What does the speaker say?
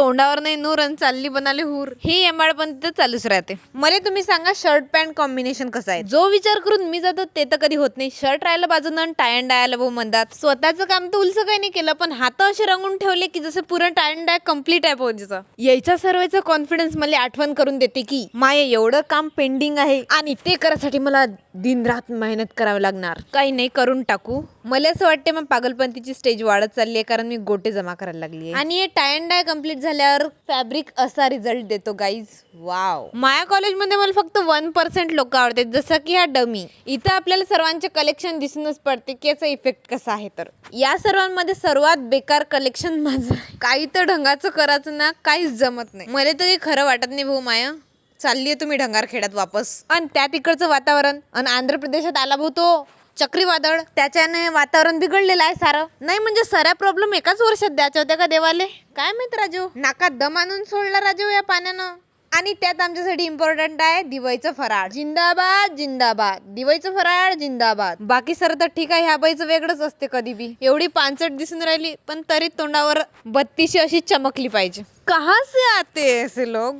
तोंडावर नाही नूर आणि चालली बनाले हूर. ही एंबाळ पण तिथं चालूच राहते. मला तुम्ही सांगा शर्ट पॅन्ट कॉम्बिनेशन कसं आहे. जो विचार करून मी जातो ते तर कधी होत नाही. शर्ट राहिलं बाजून आणि टाय अँड डाय आलं भाऊ म्हणतात. स्वतःचं काम तर उलसं काही नाही केलं, पण हात असे रंगून ठेवले की जसं पूर्ण टाय अँड डाय कम्प्लीट आहे पोहोचचं. यायचा सर्वांचा कॉन्फिडन्स मला आठवण करून देते की माय एवढं काम पेंडिंग आहे आणि ते करायसाठी मला दिन रात मेहनत करावी लागणार. काही नाही करून टाकू. मला असं वाटते मग पागलपंतीची स्टेज वाढत चालली आहे, कारण मी गोटे जमा करायला लागली आहे. आणि हे टाय अँड डाय कम्प्लीट झाल्यावर फॅब्रिक असा रिझल्ट देतो गाईज. वाव. माझ्या कॉलेजमध्ये मला फक्त 1% लोक आवडतात, जसं की हा डमी. इथं आपल्याला सर्वांचे कलेक्शन दिसूनच पडते की याचा इफेक्ट कसा आहे. तर या सर्वांमध्ये सर्वात बेकार कलेक्शन माझं. काही तर ढंगाचं करायचं ना, काहीच जमत नाही. मला तर काही खरं वाटत नाही भाऊ. माया चाललीये तुम्ही ढंगार खेड्यात वापस, आणि त्या तिकडचं वातावरण. आणि आंध्र प्रदेशात आला भाऊ तो चक्रीवादळ, त्याच्याने वातावरण बिघडलेलं आहे सारं. नाही म्हणजे साऱ्या प्रॉब्लेम एकाच वर्षात द्यायच्या होत्या का देवाले, काय माहित राजू. नाकात दम आणून सोडला राजू या पाण्यानं. आणि त्यात आमच्यासाठी इम्पॉर्टंट आहे दिवाळीचं फराळ. जिंदाबाद जिंदाबाद, दिवाळीचं फराळ जिंदाबाद. बाकी सर तर ठीक आहे, ह्या बाईचं वेगळंच असते कधी बी. एवढी पानसट दिसून राहिली पण तरी तोंडावर बत्तीशी अशी चमकली पाहिजे. कहाँ से आते ऐसे लोग.